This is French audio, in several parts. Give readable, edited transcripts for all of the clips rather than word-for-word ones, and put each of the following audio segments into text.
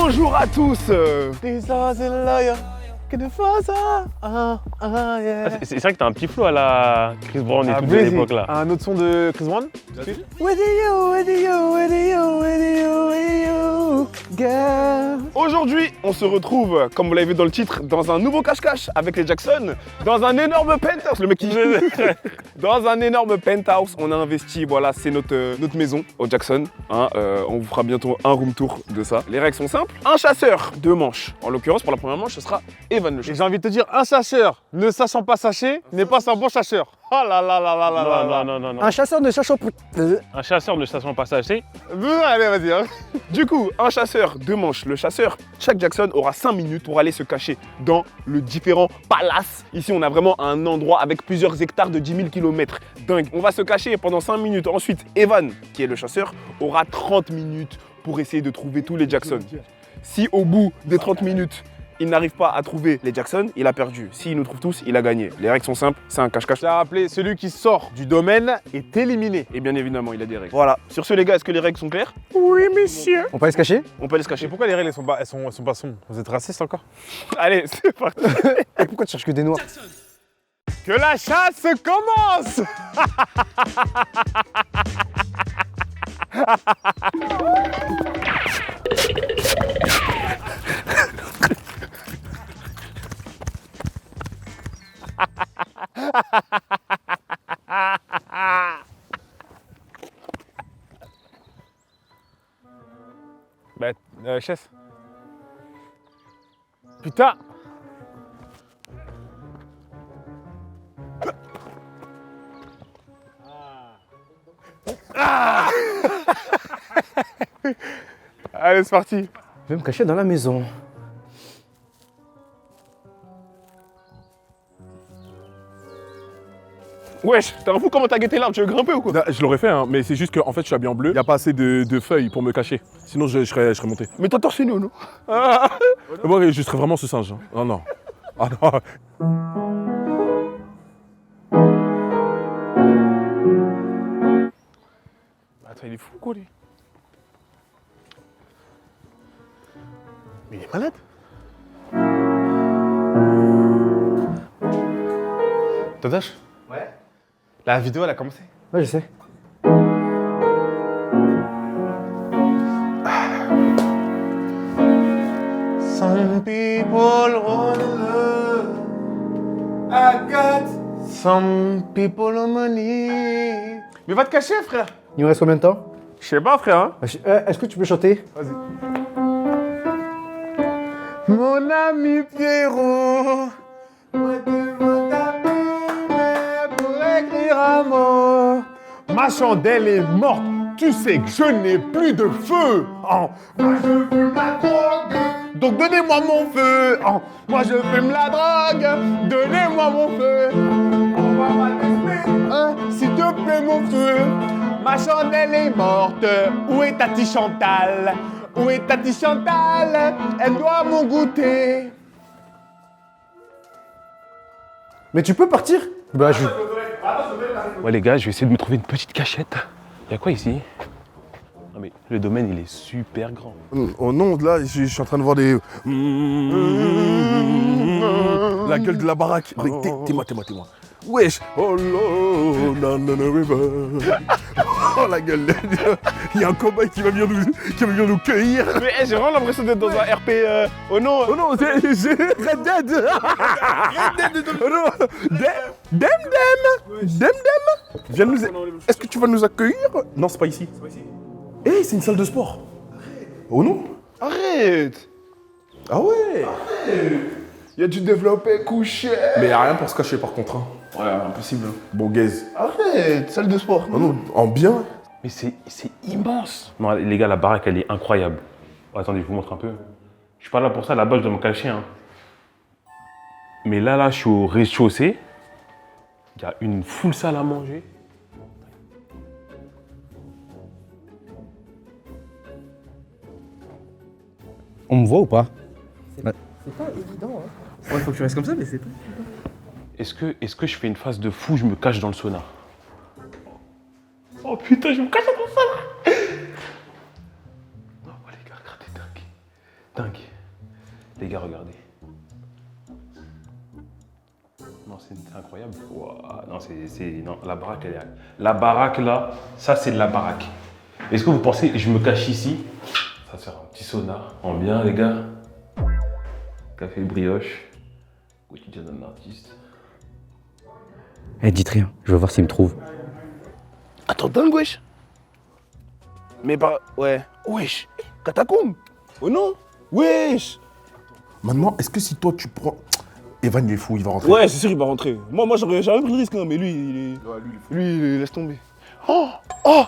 Bonjour à tous. C'est vrai que t'as un petit flow à la Chris Brown et tout de l'époque là. Un autre son de Chris Brown? Aujourd'hui, on se retrouve, comme vous l'avez vu dans le titre, dans un nouveau cache-cache avec les Jackson, dans un énorme penthouse. Le mec qui... Dans un énorme penthouse, on a investi, voilà, c'est notre maison au Jackson. Hein, on vous fera bientôt un room tour de ça. Les règles sont simples. Un chasseur, 2 manches. En l'occurrence, pour la première manche, ce sera Evan le Et chasseur. j'ai envie de te dire, un chasseur ne sachant pas sacher n'est pas un bon chasseur. Oh là là là là là là là. Non. Un chasseur ne cherche pas. Un chasseur ne sachant pas sacher. Allez, vas-y. Hein. Du coup, un chasseur, 2 manches. Le chasseur, chaque Jackson aura 5 minutes pour aller se cacher dans le différent palace. Ici, on a vraiment un endroit avec plusieurs hectares de 10 000 km. Dingue. On va se cacher pendant 5 minutes. Ensuite, Evan, qui est le chasseur, aura 30 minutes pour essayer de trouver tous les Jackson. Si au bout des 30 minutes, il n'arrive pas à trouver les Jackson, il a perdu. S'il nous trouve tous, il a gagné. Les règles sont simples, c'est un cache-cache. Je t'ai rappelé, celui qui sort du domaine est éliminé. Et bien évidemment, il a des règles. Voilà. Sur ce, les gars, est-ce que les règles sont claires? Oui, monsieur. On peut aller se cacher? On peut aller se Et cacher. pourquoi les règles elles sont pas sombres? Vous êtes raciste encore? Allez, c'est parti. Et pourquoi tu cherches que des noirs? Que la chasse commence! Bah, chef. Putain! Ah. Allez, c'est parti. Je vais me cacher dans la maison. Wesh, t'es un fou, comment t'as guetté l'arbre? Tu veux grimper ou quoi? Non, je l'aurais fait, hein, mais c'est juste qu'en fait, je suis habillé en bleu. Il n'y a pas assez de feuilles pour me cacher. Sinon, je serais monté. Mais t'as torse nu, non? Moi, je serais vraiment ce singe. Hein. Non, non. Ah non. Attends, il est fou quoi lui? Mais il est malade. Todoche? Ouais. La vidéo elle a commencé. Ouais, je sais. Some people wanna I got some people on money. Mais va te cacher frère. Il nous reste combien de temps? Je sais pas frère hein. Est-ce que tu peux chanter? Vas-y. Mon ami Pierrot, moi devant t'appeler pour écrire un mot. Ma chandelle est morte, tu sais que je n'ai plus de feu. Oh. Moi je fume la drogue, donc donnez-moi mon feu. Oh. Moi je fume la drogue, donnez-moi mon feu. On va m'allumer, hein, s'il te plaît mon feu. Ma chandelle est morte, où est Tati Chantal? Où est Tati Chantal? Elle doit mon goûter. Mais tu peux partir? Bah, je... Ouais les gars, je vais essayer de me trouver une petite cachette. Y'a quoi ici? Non mais le domaine il est super grand. Oh non, là, je suis en train de voir des. La gueule de la baraque. T'es-moi. Wesh. Oh là, na, river. Oh la gueule. Il y a un cobaye qui va venir nous cueillir. Mais j'ai vraiment l'impression d'être dans un RP. Oh non. Oh non, c'est Red Dead. Red Dead. Oh non. Dem. Viens nous. Est-ce que tu vas nous accueillir? Non, c'est pas ici. Eh, c'est une salle de sport. Oh non. Arrête. Ah ouais. Il y a du développé couché. Mais y a rien pour se cacher par contre. Hein. Ouais, impossible. Bon, gaze. Arrête, salle de sport. Oh non, en bien. Mais c'est immense. Non les gars, la baraque elle est incroyable. Oh, attendez, je vous montre un peu. Je suis pas là pour ça, là-bas je dois me cacher. Hein. Mais là, je suis au rez-de-chaussée. Il y a une full salle à manger. On me voit ou pas? C'est pas évident, hein. Ouais, faut que tu restes comme ça, mais c'est pas évident. Est-ce que je fais une phase de fou, je me cache dans le sauna? Oh putain, je me cache dans le sauna. Oh les gars, regardez, dingue. Les gars, regardez. Non, c'est incroyable. Ouah, non, non, la baraque, elle est... La baraque, là, ça, c'est de la baraque. Est-ce que vous pensez que je me cache ici? Ça va se faire un petit sauna. En bien, les gars. Café brioche. Quotidien d'un artiste. Eh, dites rien, je veux voir s'il me trouve. Attends, dingue, wesh. Mais par... Ouais. Wesh. Catacombe. Oh non. Wesh. Maintenant, est-ce que si toi tu prends. Evan, il est fou, il va rentrer. Ouais, c'est sûr, il va rentrer. Moi j'aurais jamais pris le risque, hein, mais lui, il est... Ouais, lui, il est fou. Lui, laisse tomber. Oh. Oh.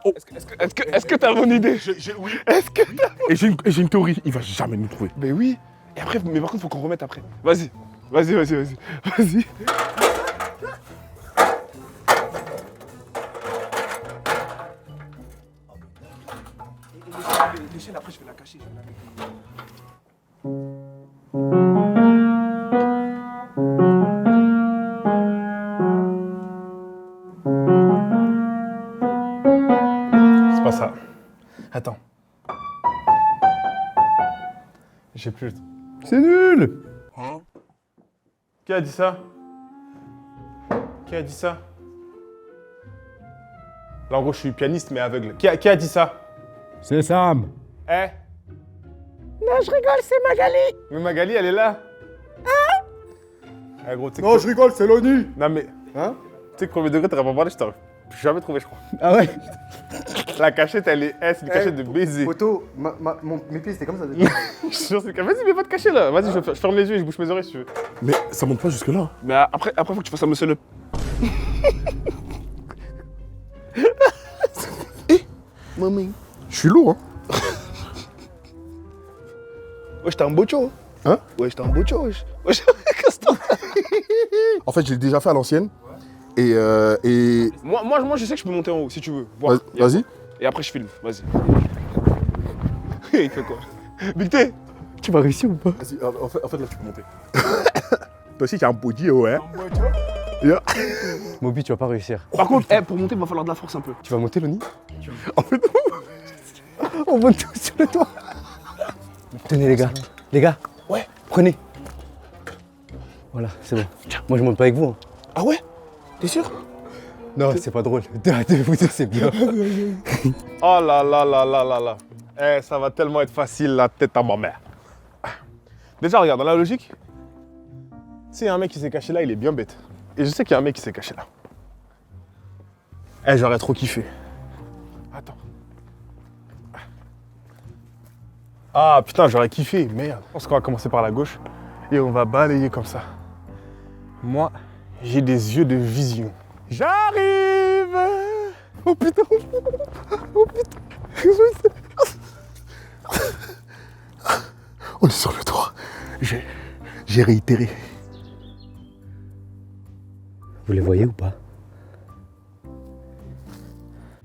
Oh. Est-ce que t'as mon idée? Oui. Est-ce que t'as... Et j'ai une théorie, il va jamais nous trouver. Mais oui. Et après, mais par contre, faut qu'on remette après. Vas-y. Vas-y. L'échelle, après, je vais la cacher. C'est pas ça. Attends. J'ai plus le temps. C'est nul. Qui a dit ça? Qui a dit ça? Là, en gros, je suis pianiste, mais aveugle. Qui a dit ça? C'est Sam. Eh? Non, je rigole, c'est Magali. Mais Magali, elle est là. Hein? Eh, gros, tu sais Non, je rigole, c'est l'ONU. Non, mais... Hein? Tu sais que premier degré, t'aurais pas parlé, je t'aurais jamais trouvé, je crois. Ah ouais? La cachette, elle est... c'est une cachette de baiser. Photo, mes pieds c'était comme ça. Je suis sûr, c'est... Vas-y, mais va te cacher, là. Vas-y, je ferme les yeux et je bouche mes oreilles, si tu veux. Mais ça monte pas jusque-là. Mais après, faut que tu fasses un muscle up. Mamie. Je suis lourd, hein. Wesh, t'es un bocho. Hein? Wesh, t'es un bocho, wesh. Wesh, casse-toi. En fait, je l'ai déjà fait à l'ancienne. Et Moi, je sais que je peux monter en haut, si tu veux. Voir. Vas-y. Et après, je filme. Vas-y. Il fait quoi? Big T, Tu vas réussir ou pas? Vas-y, en fait, là, tu peux monter. Toi aussi, tu as un body, ouais. Yeah. Moby, tu vas pas réussir. par contre, pour monter, il va falloir de la force un peu. Tu vas monter, Loni? En fait, On monte tous sur le toit. Tenez, les gars. Les gars. Ouais. Prenez. Voilà, c'est bon. Moi, je monte pas avec vous. Hein. Ah ouais? T'es sûr? Non, c'est pas drôle. De vous deux, c'est bien. Oh là là là là là là. Eh, ça va tellement être facile, la tête à ma mère. Déjà, regarde, dans la logique, s'il y a un mec qui s'est caché là, il est bien bête. Et je sais qu'il y a un mec qui s'est caché là. Eh, j'aurais trop kiffé. Attends. Ah putain, j'aurais kiffé, merde. Je pense qu'on va commencer par la gauche et on va balayer comme ça. Moi, j'ai des yeux de vision. J'arrive! Oh putain! Oh putain! on est sur le toit. J'ai réitéré. Vous les voyez ou pas?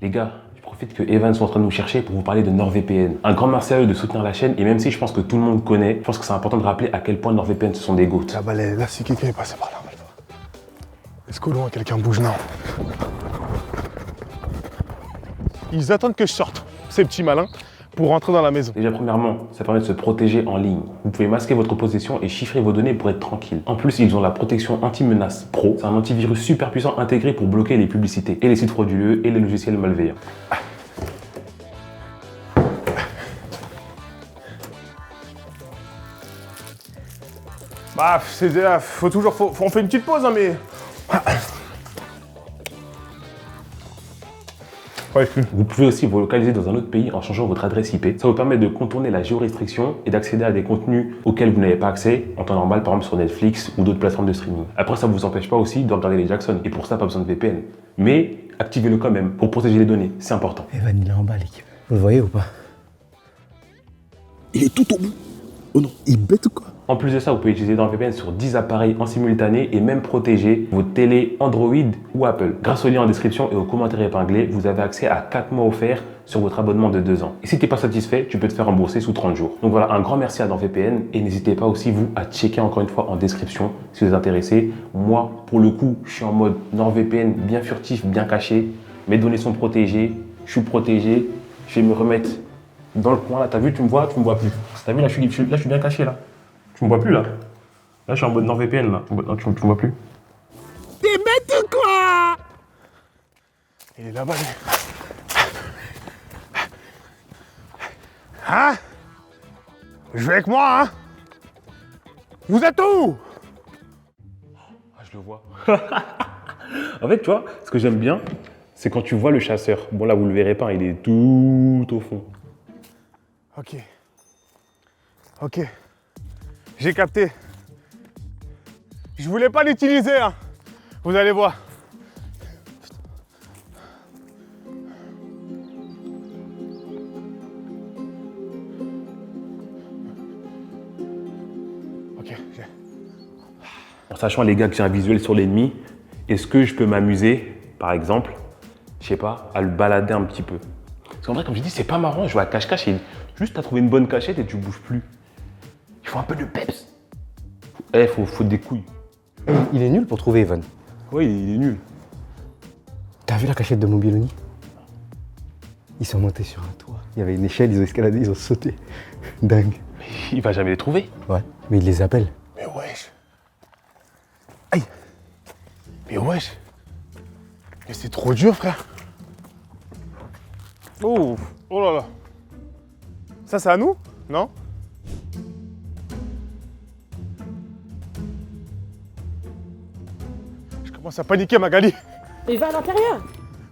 Les gars, je profite que Evan soit en train de nous chercher pour vous parler de NordVPN. Un grand merci à eux de soutenir la chaîne et même si je pense que tout le monde connaît, je pense que c'est important de rappeler à quel point NordVPN ce sont des goats. Ah bah là, si quelqu'un est passé par là, on va le voir. Est-ce qu'au loin, quelqu'un bouge? Non. Ils attendent que je sorte, ces petits malins, pour rentrer dans la maison. Déjà, premièrement, ça permet de se protéger en ligne. Vous pouvez masquer votre possession et chiffrer vos données pour être tranquille. En plus, ils ont la protection anti-menace pro. C'est un antivirus super puissant intégré pour bloquer les publicités et les sites frauduleux et les logiciels malveillants. Bah, c'est déjà, on fait une petite pause, hein, mais... Ouais, Vous pouvez aussi vous localiser dans un autre pays en changeant votre adresse IP. Ça vous permet de contourner la géorestriction et d'accéder à des contenus auxquels vous n'avez pas accès en temps normal, par exemple sur Netflix ou d'autres plateformes de streaming. Après, ça ne vous empêche pas aussi de regarder les Jackson. Et pour ça, pas besoin de VPN. Mais activez-le quand même pour protéger les données. C'est important. Evan, il est en bas, l'équipe. Vous le voyez ou pas? Il est tout au bout. Oh non, il est bête ou quoi? En plus de ça, vous pouvez utiliser NordVPN sur 10 appareils en simultané et même protéger vos télés Android ou Apple. Grâce au lien en description et aux commentaires épinglés, vous avez accès à 4 mois offerts sur votre abonnement de 2 ans. Et si tu n'es pas satisfait, tu peux te faire rembourser sous 30 jours. Donc voilà, un grand merci à NordVPN et n'hésitez pas aussi vous à checker encore une fois en description si vous êtes intéressé. Moi, pour le coup, je suis en mode NordVPN bien furtif, bien caché. Mes données sont protégées, je suis protégé. Je vais me remettre Dans le coin là, t'as vu, tu me vois plus. T'as vu, là je suis bien caché là. Tu me vois plus là. Là je suis en mode NordVPN là. Non, tu me vois plus. T'es bête ou quoi? Il est là-bas, lui. Hein? Jouez avec moi, hein? Vous êtes où? Ah, je le vois. En fait, tu vois, ce que j'aime bien, c'est quand tu vois le chasseur. Bon, là, vous le verrez pas, il est tout au fond. Ok. Ok. J'ai capté. Je voulais pas l'utiliser, hein. Vous allez voir. Ok, j'ai. En sachant, les gars, que j'ai un visuel sur l'ennemi, est-ce que je peux m'amuser, par exemple, je sais pas, à le balader un petit peu? Parce qu'en vrai, comme je dis, c'est pas marrant, jouer à cache-cache et juste t'as trouvé une bonne cachette et tu bouges plus. Il faut un peu de peps. Faut des couilles. Il est nul pour trouver Evan. Ouais, il est nul. T'as vu la cachette de Mobiloni? Ils sont montés sur un toit. Il y avait une échelle, ils ont escaladé, ils ont sauté. Dingue. Il va jamais les trouver. Ouais, mais il les appelle. Mais wesh. Aïe. Mais wesh. Mais c'est trop dur, frère. Oh, oh là là. Ça, c'est à nous? Non? Je commence à paniquer, Magali. Mais il va à l'intérieur.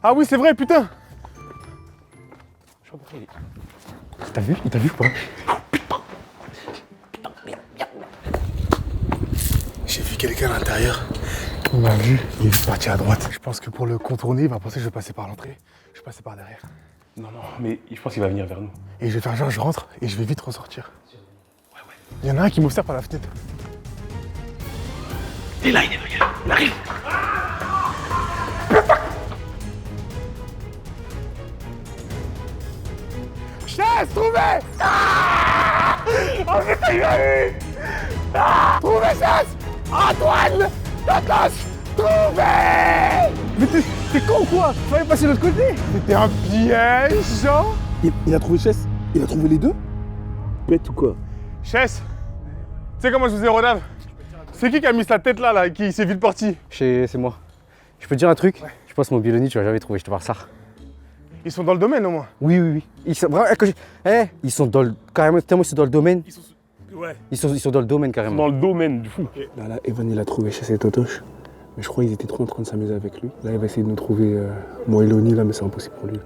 Ah oui, c'est vrai, putain. T'as vu? Il t'a vu ou pas? J'ai vu quelqu'un à l'intérieur. Il m'a vu, il est parti à droite. Je pense que pour le contourner, il va penser que je vais passer par l'entrée. Je vais passer par derrière. Non, mais je pense qu'il va venir vers nous. Et je vais faire genre, je rentre et je vais vite ressortir. Ouais. Il y en a un qui m'observe par la fenêtre. Il est là, regarde, il arrive. Chasse, trouvé! Ah! Oh putain, il a eu! Ah! Trouvé, chasse! Antoine! Tatache! Trouvé! Mais t'es con ou quoi? Fallait passer de l'autre côté! C'était un piège, genre! Il a trouvé Chess? Il a trouvé les deux? Bête ou quoi? Chess! Tu sais comment je vous ai rodave? C'est qui a mis sa tête là et qui s'est vite parti? C'est moi. Je peux te dire un truc? Je pense Mobiloni, tu vas jamais trouver, je te parle ça. Ils sont dans le domaine au moins. Oui. Ils sont, vraiment, ils sont dans le, carrément, tellement ils sont dans le domaine. Ils sont dans le domaine carrément. Dans le domaine du fou. Là, Evan, il a trouvé Chess et Totoche. Mais je crois qu'ils étaient trop en train de s'amuser avec lui. Là, il va essayer de nous trouver moi et Loni, là, mais c'est impossible pour lui.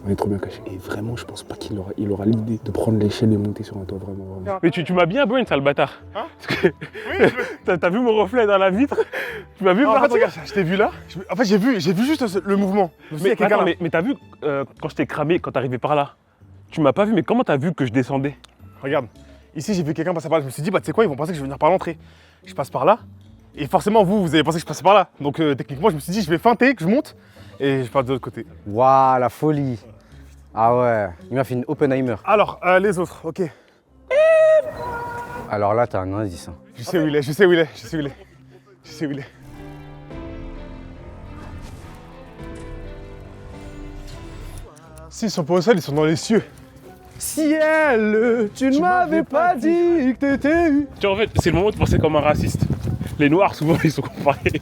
On est trop bien cachés. Et vraiment, je pense pas qu'il aura l'idée de prendre l'échelle et monter sur un toit, vraiment. Mais tu m'as bien brain, sale bâtard. Hein? Parce que t'as vu mon reflet dans la vitre? Tu m'as vu En fait, partir? regarde, je t'ai vu là. En fait, j'ai vu juste le mouvement. Je me suis dit, il y a quelqu'un là. Mais t'as vu quand je t'ai cramé, quand t'arrivais par là? Tu m'as pas vu, mais comment t'as vu que je descendais? Regarde, ici j'ai vu quelqu'un passer par là. Je me suis dit, bah tu sais quoi, ils vont penser que je vais venir par l'entrée. Je passe par là. Et forcément, vous avez pensé que je passais par là. Donc techniquement, je me suis dit, je vais feinter, que je monte. Et je passe de l'autre côté. Waouh, la folie. Ah ouais, il m'a fait une Oppenheimer. Alors, les autres, ok. Alors là, t'as un indice. Hein. Je sais où il est, je sais où il est, je sais où il est. Je sais où il est. S'ils sont pas au sol, ils sont dans les cieux. Ciel, tu ne m'avais pas dit que t'étais eu. Tu vois, en fait, c'est le moment de penser comme un raciste. Les noirs, souvent, ils sont comparés.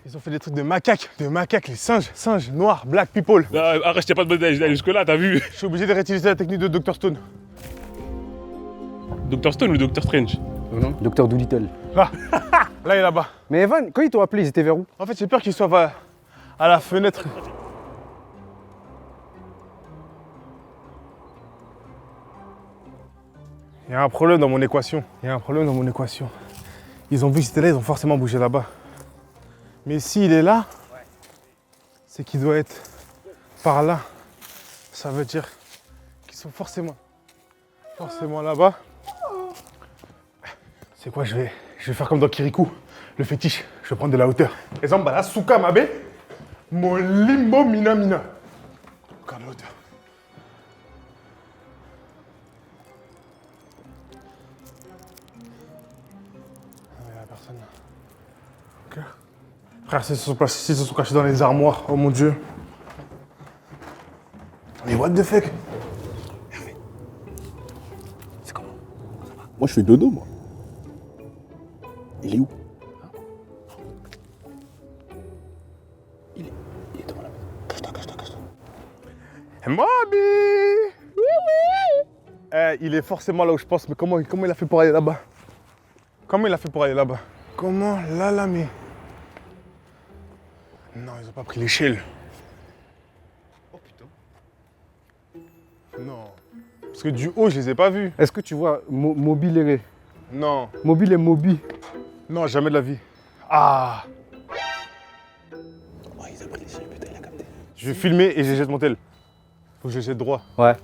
Ils ont fait des trucs de macaques, les singes noirs, black people. Arrête, t'as pas de modèle, jusque-là, t'as vu? Je suis obligé de réutiliser la technique de Dr Stone. Dr Stone ou Dr Strange? Non. Docteur Doolittle. Là, là et là-bas. Mais Evan, quand ils t'ont appelé, ils étaient vers où? En fait, j'ai peur qu'ils soient à la fenêtre. Il y a un problème dans mon équation. Ils ont vu que j'étais là, ils ont forcément bougé là-bas. Mais s'il est là, c'est qu'il doit être par là. Ça veut dire qu'ils sont forcément là-bas. C'est quoi, je vais faire comme dans Kirikou, le fétiche. Je vais prendre de la hauteur. Exemple, bah là, Souka Mabe, mon limbo mina mina. Regarde la hauteur. Il n'y a personne là. Ok. Frère, s'ils se sont cachés dans les armoires, oh mon dieu. Mais what the fuck? Moi, je fais dodo, moi. Il est où? Il est devant la maison. Cache-toi. Moby! Il est forcément là où je pense, mais comment il a fait pour aller là-bas? Comment là, mais... Non, ils ont pas pris l'échelle. Oh putain. Non. Parce que du haut, je les ai pas vus. Est-ce que tu vois Moby Léré? Non. Moby et Moby. Non, jamais de la vie. Ah! Oh, ils ont pris l'échelle, putain, il a capté. Je vais filmer et je jette mon tel. Faut que je jette droit. Ouais.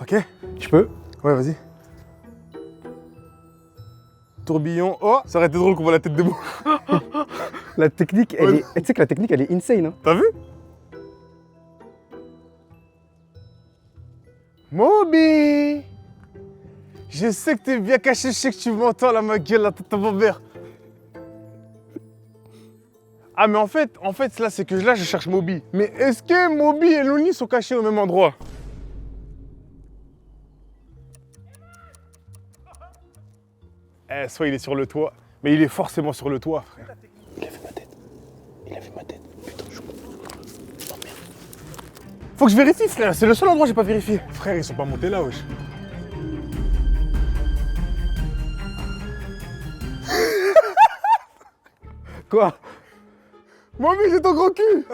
Ok? Tu peux? Ouais, vas-y. Tourbillon. Oh, ça aurait été drôle qu'on voit la tête de Mo. La technique, elle est... Tu sais que la technique, elle est insane, hein. T'as vu? Moby! Je sais que t'es bien caché, je sais que tu m'entends là, ma gueule, la tête à ma mère. Ah, mais en fait, là, c'est que là, je cherche Moby. Mais est-ce que Moby et Looney sont cachés au même endroit? Soit il est sur le toit, mais il est forcément sur le toit, frère. Il a vu ma tête. Putain, je... Oh merde. Faut que je vérifie, frère. C'est le seul endroit où j'ai pas vérifié. Frère, ils sont pas montés là, wesh. Quoi? Moby, j'ai ton gros cul.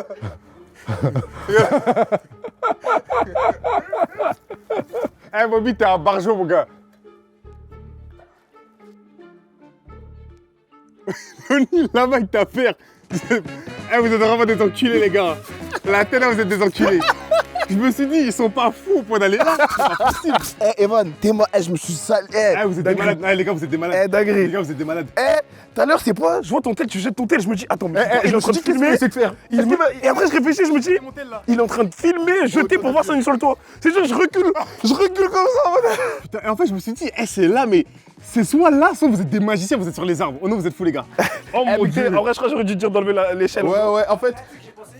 Eh, Moby, t'es un barjot, mon gars. Looney, là-bas, avec ta paire. Eh, vous êtes vraiment des enculés, les gars. La tête, là, vous êtes des enculés. Je me suis dit, ils sont pas fous pour aller là. C'est pas possible. Eh, Evan, je me suis sale. Eh, vous êtes des malades. Eh, les gars, vous êtes des malades. Eh, dinguerie. Les gars, vous êtes des malades. Eh, tout à l'heure, c'est quoi? Je vois ton tel, tu jettes ton tel, je me dis, attends, mais Eh, il est en train de filmer. Et après, je réfléchis, je me dis, il est en train de filmer, jeter pour voir si on est sur le toit. C'est juste, je recule comme ça. Putain, et en fait, je me suis dit, c'est là, mais c'est soit là, soit vous êtes des magiciens, vous êtes sur les arbres. Oh non, vous êtes fous, les gars. Oh mon Dieu. En vrai, je crois que j'aurais dû te dire d'enlever l'échelle. Ouais, en fait.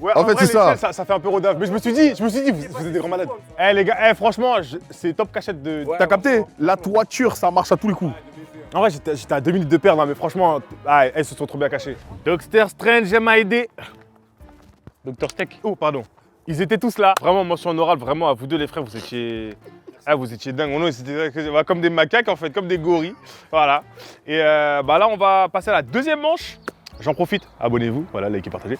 Ouais, En fait, vrai, c'est ça. l'échelle, ça fait un peu rodave. Mais je me suis dit, vous êtes des grands malades. Eh, les gars, franchement, c'est top cachette de. T'as capté? La toiture, ça marche à tous les coups. En vrai, j'étais à 2 minutes de perdre, hein, mais franchement, elles se sont trop bien cachées. Doctor Strange m'a aidé. Doctor Tech. Oh, pardon. Ils étaient tous là. Vraiment, mention honorable, vraiment, à vous deux, les frères, vous étiez. Ah, vous étiez dingues. Non, c'était comme des macaques, en fait, comme des gorilles. Voilà. Et là, on va passer à la deuxième manche. J'en profite, abonnez-vous, voilà, likez, partagez.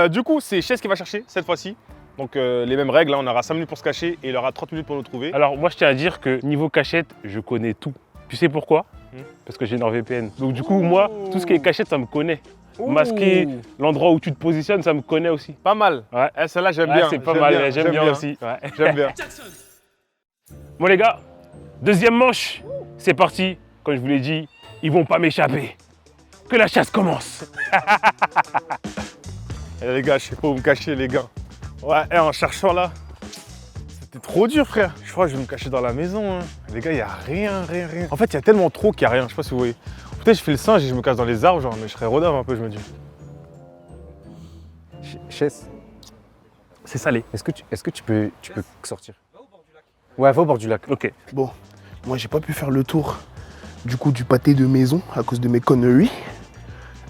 Du coup, c'est Chess qui va chercher cette fois-ci. Donc les mêmes règles, hein, on aura 5 minutes pour se cacher et il aura 30 minutes pour nous trouver. Alors moi je tiens à dire que niveau cachette, je connais tout. Tu sais pourquoi? Parce que j'ai NordVPN. Donc du coup moi, tout ce qui est cachette, ça me connaît. Masquer, l'endroit où tu te positionnes, ça me connaît aussi. Pas mal. Ouais. Celle-là, j'aime Ouais, bien. c'est pas mal, j'aime bien aussi. Ouais. J'aime bien. Bon les gars, deuxième manche, c'est parti. Comme je vous l'ai dit, ils vont pas m'échapper. Que la chasse commence. Les gars, je sais pas où me cacher, les gars. Ouais, en cherchant là, c'était trop dur, frère. Je crois que je vais me cacher dans la maison. Hein. Les gars, il y a rien. En fait, il y a tellement trop qu'il y a rien. Je sais pas si vous voyez. Peut-être je fais le singe et je me cache dans les arbres, genre, mais je serais rodave un peu, je me dis. Chess, C'est salé. est-ce que tu peux sortir? Ouais, va au bord du lac. Ok. Bon, moi, j'ai pas pu faire le tour du coup du pâté de maison à cause de mes conneries.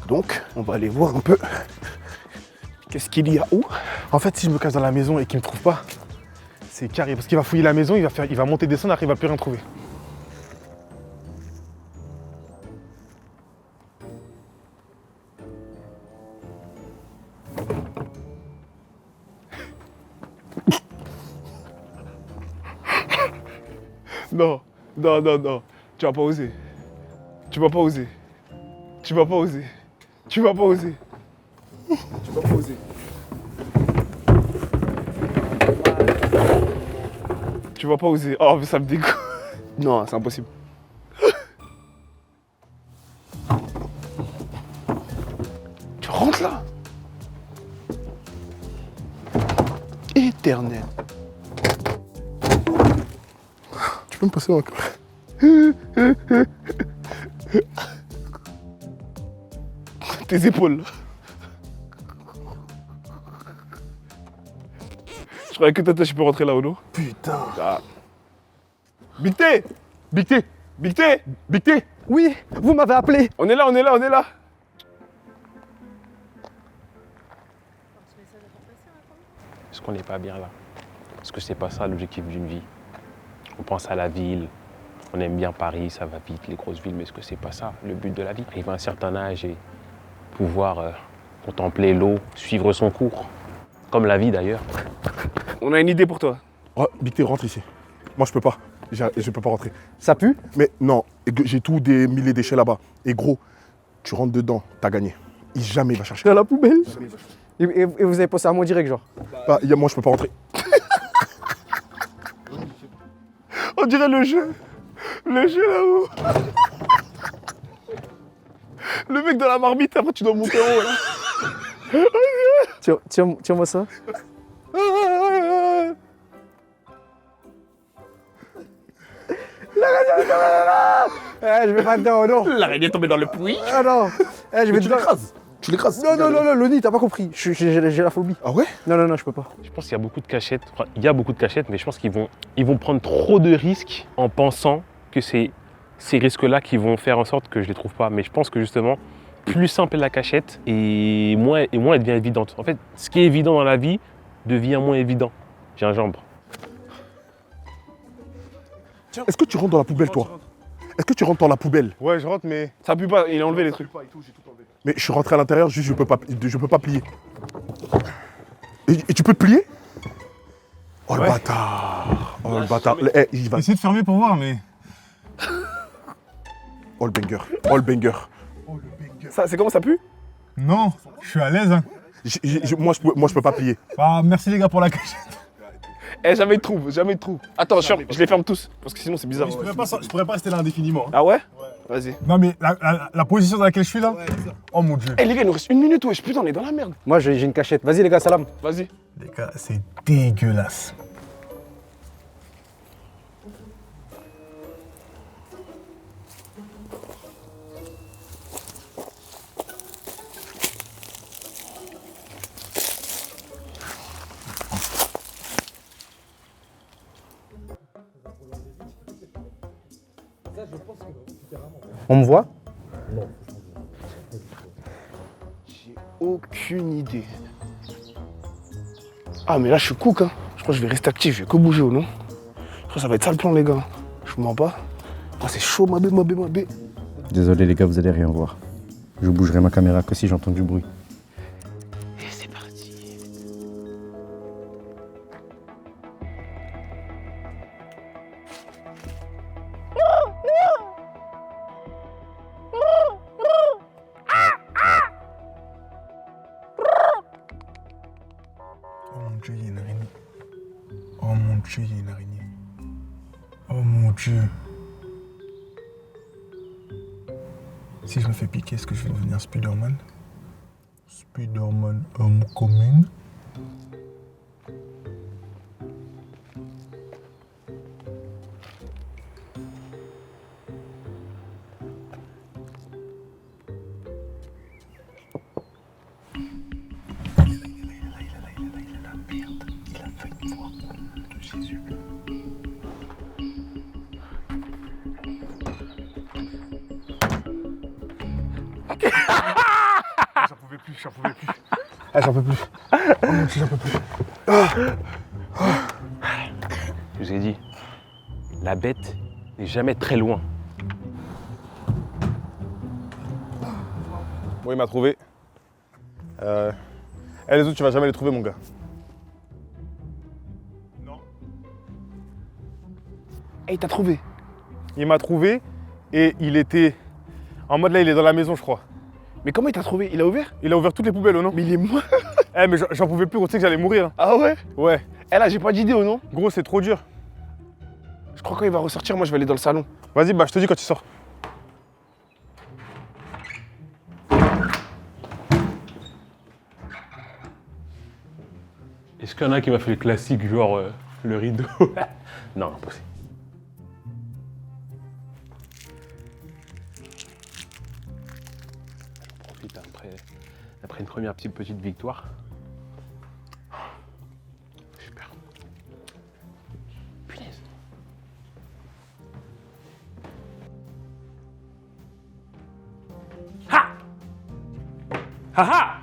Donc, on va aller voir un peu qu'est-ce qu'il y a où. En fait, si je me cache dans la maison et qu'il me trouve pas, c'est carré. Parce qu'il va fouiller la maison, il va monter, descendre, après il va plus rien trouver. Non. Tu vas pas oser. Tu vas pas oser. Tu vas pas oser. Tu vas pas oser. Tu vas pas oser. Tu vas pas oser. Oh, mais ça me dégoûte. Non, c'est impossible. Tu rentres là? Éternel. Tu peux me passer encore? Tes épaules là. Je croyais que toi, je peux rentrer là ou non? Putain. Ah. Big T. Big T. Big T. Big T. Oui, vous m'avez appelé. On est là, on est là, on est là. Est-ce qu'on n'est pas bien là? Est-ce que c'est pas ça l'objectif d'une vie? On pense à la ville, on aime bien Paris, ça va vite, les grosses villes, mais est-ce que c'est pas ça le but de la vie? Arriver à un certain âge et pouvoir contempler l'eau, suivre son cours, comme la vie d'ailleurs. On a une idée pour toi. Oh, Big T, rentre ici. Moi, je peux pas. Je peux pas rentrer. Ça pue? Mais non, j'ai tout mis les déchets là-bas. Et gros, tu rentres dedans, t'as gagné. Jamais il va chercher. Dans la poubelle. Et vous avez pensé à moi direct, genre? Bah, moi, je peux pas rentrer. On dirait le jeu. Le jeu là-haut. Le mec dans la marmite, après tu dois monter en haut là. Tiens-moi ça. Je vais pas dedans, non. L'araignée est tombée dans le puits. Ah non. Je vais Tu dedans. l'écrases. Tu l'écrases. Non, Loni, t'as pas compris. J'ai la phobie. Ah ouais? Non, je peux pas. Je pense qu'il y a beaucoup de cachettes, enfin, il y a beaucoup de cachettes, mais je pense qu'ils vont prendre trop de risques en pensant que c'est ces risques-là qui vont faire en sorte que je les trouve pas. Mais je pense que justement, plus simple est la cachette et moins elle devient évidente. En fait, ce qui est évident dans la vie devient moins évident. Gingembre. Est-ce que tu rentres dans la poubelle, toi? Est-ce que tu rentres dans la poubelle? Ouais, je rentre, mais. Ça pue pas, il a enlevé les trucs. Mais je suis rentré à l'intérieur, juste je peux pas plier. Et tu peux te plier? Oh le bâtard! Oh le bâtard! Il va. Essaye de fermer pour voir, mais. Oh le banger! Oh le banger! Ça, c'est comment ça pue? Non, je suis à l'aise. Hein. Moi je peux pas plier. Bah, merci les gars pour la cachette. Eh, jamais de trou, jamais de trou. Attends, je les ferme tous, parce que sinon c'est bizarre. Je pourrais pas rester là indéfiniment. Ah ouais? Vas-y. Non, mais la position dans laquelle je suis là. Oh mon dieu. Eh les gars, il nous reste 1 minute, wesh, putain, on est dans la merde. Moi, j'ai une cachette. Vas-y, les gars, salam. Vas-y. Les gars, c'est dégueulasse. On me voit? J'ai aucune idée. Ah, mais là, je suis cook, hein. Je crois que je vais rester actif, je vais que bouger, non? Je crois que ça va être ça le plan, les gars. Je vous mens pas. Ah, c'est chaud, ma bé. Désolé, les gars, vous allez rien voir. Je bougerai ma caméra que si j'entends du bruit. Et c'est parti. Oh mon dieu, il y a une araignée. Oh mon dieu, il y a une araignée. Oh mon dieu. Si je me fais piquer, est-ce que je vais devenir Spider-Man? Spider-Man Homecoming. J'en pouvais plus. Ah, j'en peux plus. Oh mon dieu, j'en peux plus. Je vous ai dit, la bête n'est jamais très loin. Bon, il m'a trouvé. Les autres, tu vas jamais les trouver, mon gars. Eh, t'as trouvé? Il m'a trouvé et il était. En mode là, il est dans la maison, je crois. Mais comment il t'a trouvé? Il a ouvert? Il a ouvert toutes les poubelles, oh non? Mais il est mort. Eh, mais j'en pouvais plus, gros, tu sais que j'allais mourir. Ah ouais? Ouais. Eh là, j'ai pas d'idée, non? Gros, c'est trop dur. Je crois qu'il va ressortir, moi je vais aller dans le salon. Vas-y, bah, je te dis quand tu sors. Est-ce qu'il y en a qui m'a fait le classique, genre le rideau? Non, impossible. On profite après une première petite victoire. Super. Punaise. Haha!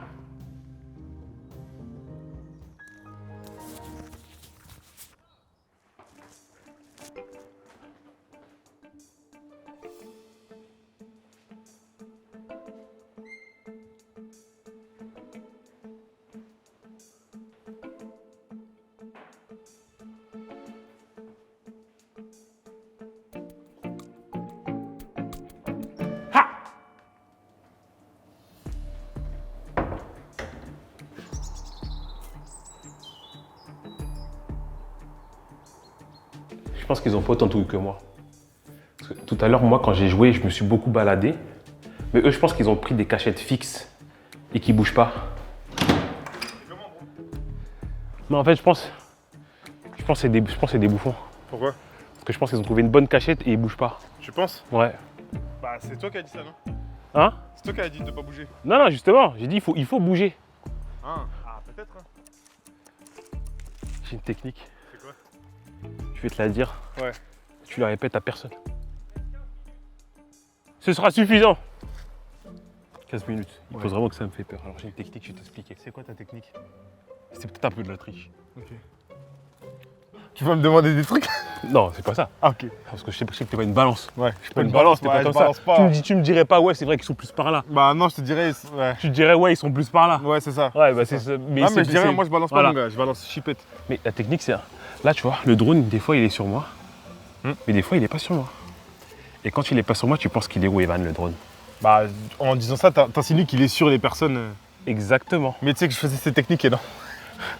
Je pense qu'ils ont pas autant de trucs que moi. Parce que tout à l'heure, moi, quand j'ai joué, je me suis beaucoup baladé. Mais eux, je pense qu'ils ont pris des cachettes fixes et qui bougent pas. Mais en fait, je pense que c'est des bouffons. Pourquoi? Parce que je pense qu'ils ont trouvé une bonne cachette et ils bougent pas. Tu penses? Ouais. Bah, c'est toi qui as dit ça, non? Hein? C'est toi qui as dit de pas bouger. Non, non, justement, j'ai dit il faut bouger. Ah, peut-être. Hein. J'ai une technique. C'est quoi? Je vais te la dire. Ouais. Tu la répètes à personne. Ce sera suffisant. 15 minutes. Il faut vraiment que ça me fait peur. Alors j'ai une technique, je vais t'expliquer. C'est quoi ta technique? C'est peut-être un peu de la triche. Ok. Tu vas me demander des trucs? Non, c'est pas ça. Ah, ok. Parce que je sais que t'es pas une balance. Ouais, Je suis pas une balance, t'es pas ouais, comme je ça. balance pas. Tu me dirais pas, ouais, c'est vrai qu'ils sont plus par là. Bah, non, je te dirais. Ouais, Tu te dirais, ouais, ils sont plus par là. ouais c'est ça. Ouais, bah c'est ça. Ah, mais je dirais, moi, je balance pas, voilà. mon gars. Je balance chipette. Mais la technique, c'est. Là, tu vois, le drone, des fois, il est sur moi. Mais des fois, il est pas sur moi. Et quand il est pas sur moi, tu penses qu'il est où, Evan, le drone? Bah, en disant ça, t'insinues qu'il est sur les personnes. Exactement. Mais tu sais que je faisais cette technique et non.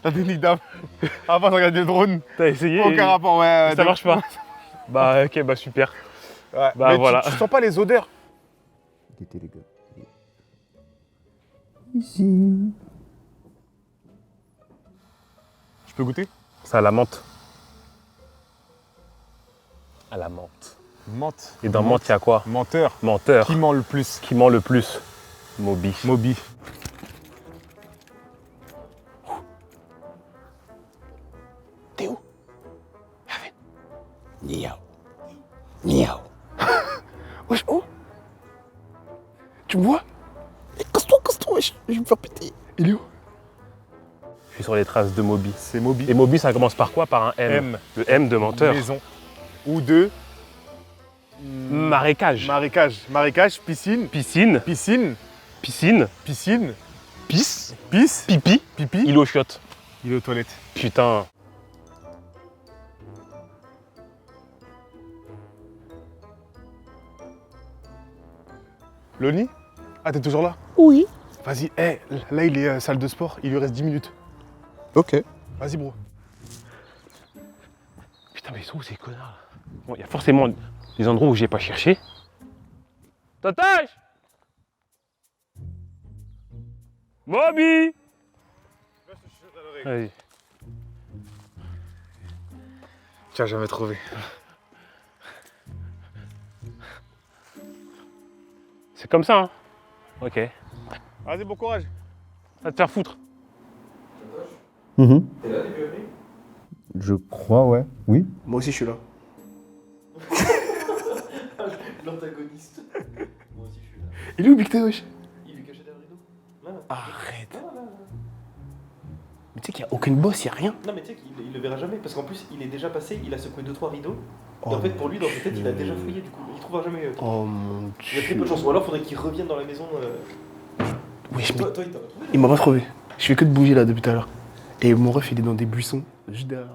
La technique d'avant. Avant de regarder le drone. T'as essayé? Aucun rapport, ouais. Ça marche pas. Bah, ok, bah super. Ouais. Bah, Mais voilà. tu sens pas les odeurs? Détez les gars. Je peux goûter? Ça a la menthe. À la menthe. Menthe. Et dans menthe, il y a quoi? Menteur. Menteur. Qui ment le plus? Qui ment le plus? Moby. Moby. T'es où? Niao. Niao. Wesh, oh? Tu me vois? Casse-toi, wesh. Je vais me faire péter. Il est où? Je suis sur les traces de Moby. C'est Moby. Et Moby, ça commence par quoi? Par un M. M. Le M de menteur. Maison. Ou de Marécage. marécage. Marécage, piscine. Piscine. Piscine. Piscine. Piscine. Pisse. Pisse. Pipi. Pipi. Il est aux chiottes. Il est aux toilettes. Putain. Loni? Ah, t'es toujours là? Oui. Vas-y, là il est salle de sport, il lui reste 10 minutes. Ok. Vas-y, bro. Putain, mais ils sont où ces connards là? Bon, il y a forcément des endroits où j'ai pas cherché. Totage! Moby! Vas-y. Tu as jamais trouvé. C'est comme ça, hein? Ok. Vas-y, bon courage. Va te faire foutre. Je crois, ouais. Oui. Moi aussi, je suis là. L'antagoniste. Moi aussi, je suis là. Il est où, Big T, wesh? Il est caché derrière le rideau. Là, là. Arrête. Mais tu sais qu'il n'y a aucune bosse, il n'y a rien. Non, mais tu sais qu'il le verra jamais. Parce qu'en plus, il est déjà passé, il a secoué 2-3 rideaux. Et Oh en fait, pour lui, dans sa tête, il a déjà fouillé. Du coup, il trouvera jamais. Oh mon Il a très peu dieu. de chance. Ou alors, faudrait qu'il revienne dans la maison. Wesh, mais Toi, il t'aurait trouvé. il m'a pas trouvé. Je fais que de bouger là depuis tout à l'heure. Et mon ref, il est dans des buissons, juste derrière.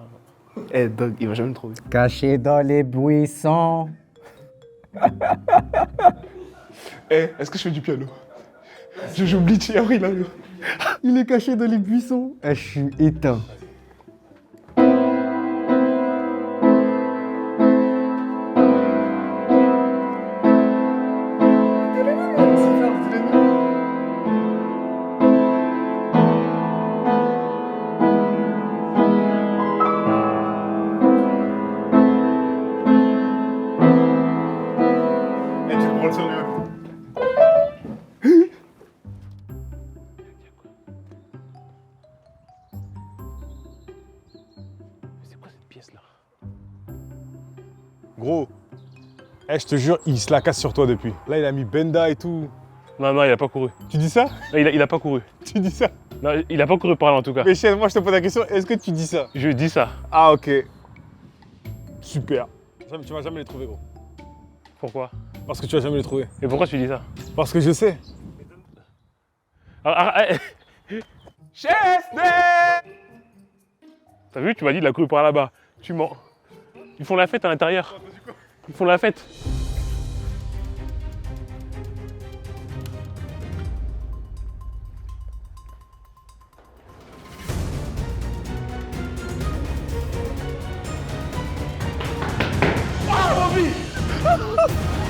Eh, dog, il va jamais me trouver. Caché dans les buissons. Eh, est-ce que je fais du piano? Je joue Bleach et après il arrive. Il est caché dans les buissons. Eh, je suis éteint. Et tu le prends le sérieux. C'est quoi cette pièce là? Gros, je te jure, il se la casse sur toi depuis. Là, il a mis Benda et tout. Non, il a pas couru. Tu dis ça? Non, il a pas couru. Tu dis ça? Non, il a pas couru par là en tout cas. Mais chef, moi je te pose la question, est-ce que tu dis ça? Je dis ça. Ah ok. Super. Tu vas jamais les trouver gros. Pourquoi? Parce que tu vas jamais les trouver. Et pourquoi tu dis ça? Parce que je sais. T'as vu, tu m'as dit il a couru par là-bas. Tu mens. Ils font la fête à l'intérieur. Ils font la fête.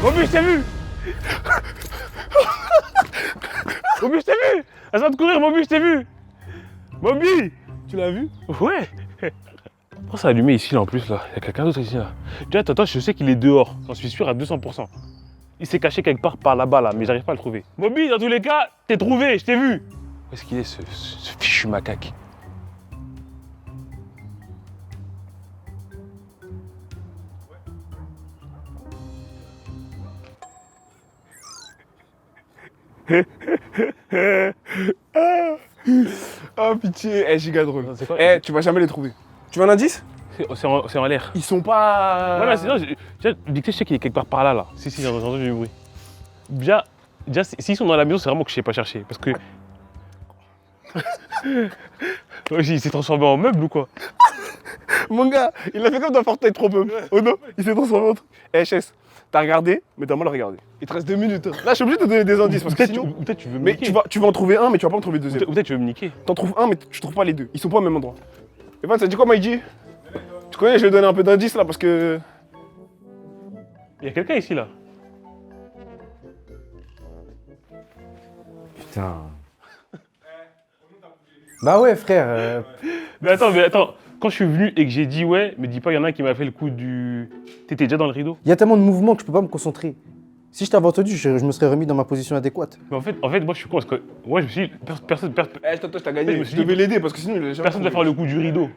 Moby, je t'ai vu! Moby, je t'ai vu! Arrête de courir, Moby, je t'ai vu! Moby! Tu l'as vu? Ouais! Pourquoi ça a allumé ici là en plus là? Il y a quelqu'un d'autre ici là. Déjà, Tata, je sais qu'il est dehors, j'en suis sûr à 200%. Il s'est caché quelque part par là-bas là, mais j'arrive pas à le trouver. Moby, dans tous les cas, t'es trouvé, je t'ai vu! Où est-ce qu'il est ce fichu macaque? Oh pitié, giga drôle. C'est quoi? Tu vas jamais les trouver. Tu veux un indice? C'est en l'air. Ils sont pas... Voilà, sinon, Victor, je sais qu'il est quelque part par là, là. Si, j'ai entendu du bruit. Déjà s'ils sont dans la maison, c'est vraiment que je sais pas chercher. Parce que. Il s'est transformé en meuble ou quoi? Mon gars, il a fait comme dans Fortnite trop peu. Oh non, il s'est transformé en truc. HS, t'as regardé, mais t'as mal regardé. Il te reste 2 minutes. Là, je suis obligé de te donner des indices parce que sinon... Peut-être tu veux me Mais niquer. tu vas en trouver un, mais tu vas pas en trouver le deuxième. Peut-être tu veux me niquer. T'en trouves un, mais tu trouves pas les deux. Ils sont pas au même endroit. Evan, ça dit quoi, Maïdi? Tu connais, je vais donner un peu d'indices là parce que... Il y a quelqu'un ici là. Putain. Bah ouais, frère. Mais attends. Quand je suis venu et que j'ai dit ouais, me dis pas, il y en a un qui m'a fait le coup du. T'étais déjà dans le rideau? Il y a tellement de mouvements que je peux pas me concentrer. Si je t'avais entendu, je me serais remis dans ma position adéquate. Mais en fait, moi je suis con parce que. Moi je me suis dit, personne Toi, t'as Je gagné. me Je suis dit- devais l'aider parce que sinon il allait jamais ne va faire le coup du rideau.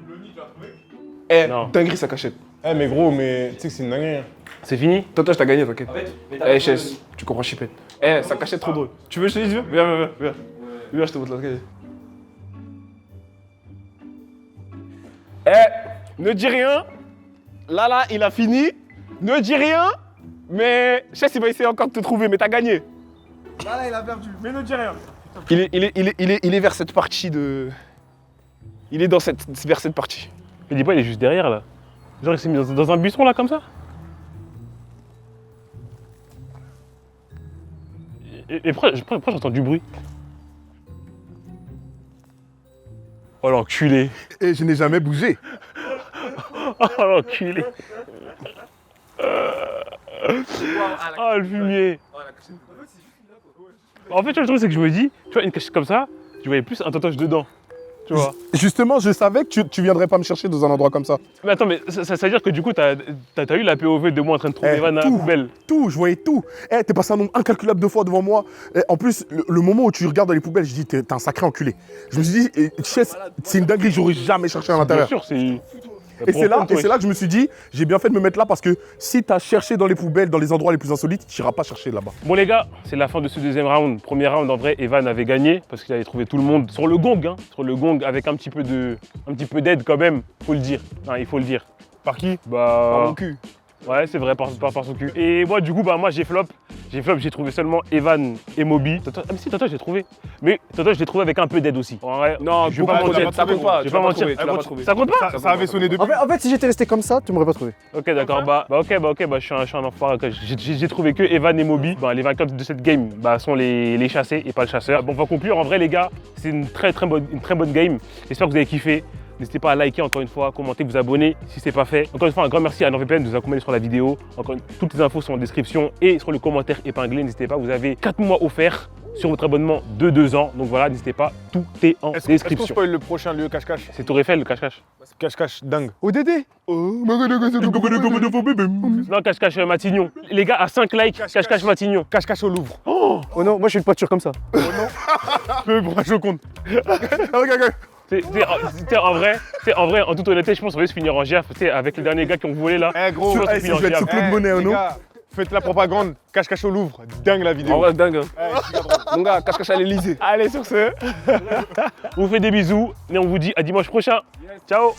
Non. dinguerie, ça cachette. Eh mais gros, mais tu sais que c'est une dinguerie. Hein. C'est fini? Toi, je t'as gagné, t'inquiète. HS, tu comprends chipette. Ça cachette trop drôle. Tu veux que je te dise? Viens. Viens, je te montre la cachette. Ne dis rien. Là, il a fini. Ne dis rien. Mais Chess, il va essayer encore de te trouver, mais t'as gagné. Là, il a perdu, mais ne dis rien. Il est vers cette partie de... Il est vers cette partie. Mais dis pas, il est juste derrière là. Genre il s'est mis dans un buisson là comme ça. Et pourquoi j'entends du bruit? Oh l'enculé. Et je n'ai jamais bougé. Oh l'enculé. Oh le fumier. En fait, tu vois, le truc c'est que je me dis, tu vois, une cachette comme ça, je voyais plus un tatouage dedans. Tu vois. Justement, je savais que tu viendrais pas me chercher dans un endroit comme ça. Mais attends, mais ça veut dire que du coup, t'as eu la POV de moi en train de trouver Evan à la poubelle. Tout, je voyais tout. T'es passé un nombre incalculable de fois devant moi. En plus, le moment où tu regardes dans les poubelles, je dis, t'es un sacré enculé. Je me suis dit, Chess, c'est une dinguerie, j'aurais jamais cherché à Bien l'intérieur. sûr, c'est. Et c'est là que je me suis dit, j'ai bien fait de me mettre là parce que si t'as cherché dans les poubelles, dans les endroits les plus insolites, tu n'iras pas chercher là-bas. Bon les gars, c'est la fin de ce deuxième round. Premier round, en vrai, Evan avait gagné parce qu'il avait trouvé tout le monde sur le gong, hein, sur le gong avec un petit peu d'aide quand même, faut le dire. Hein, il faut le dire. Par qui? Bah. Par mon cul. Ouais, c'est vrai, par son cul. Et moi, du coup, moi j'ai flop. J'ai trouvé seulement Evan et Moby. Ah mais si, Tata, je l'ai trouvé. Mais Tata, je l'ai trouvé avec un peu d'aide aussi. En vrai, Non, je vais pas mentir. ça compte pas. Je vais pas mentir. Tu l'as pas trouvé. Ça compte pas? Ça avait sonné depuis. En fait, si j'étais resté comme ça, tu m'aurais pas trouvé. Ok, d'accord. Ok, je suis un enfoiré. Ok, j'ai trouvé que Evan et Moby. Bah, les vainqueurs de cette game sont les chassés et pas le chasseur. Bon, on va conclure. En vrai, les gars, c'est une très bonne game. J'espère que vous avez kiffé. N'hésitez pas à liker encore une fois, commenter, vous abonner si ce n'est pas fait. Encore une fois, un grand merci à NordVPN de nous accompagner sur la vidéo. Toutes les infos sont en description et sur le commentaire épinglé. N'hésitez pas, vous avez 4 mois offerts sur votre abonnement de 2 ans. Donc voilà, n'hésitez pas, tout est en Est-ce qu'on description. spoil le prochain lieu cache-cache? C'est Tour Eiffel, le cache-cache. Cache-cache dingue. ODD. Non, cache-cache Matignon. Les gars, à 5 likes, cache-cache Matignon. Cache-cache au Louvre. Oh non, moi je suis une poiture comme ça. Pourquoi je compte? En vrai, en toute honnêteté, je pense qu'on va se finir en gaffe avec les derniers gars qui ont volé là. Eh gros, Je pense qu'on si finit en je vais être gaffe. sous Claude Monet, les non? gars, Faites la propagande, cache-cache au Louvre. Dingue la vidéo. En vrai, dingue. Hein. Mon gars, cache-cache à l'Elysée. Allez, sur ce. On vous fait des bisous et on vous dit à dimanche prochain. Ciao.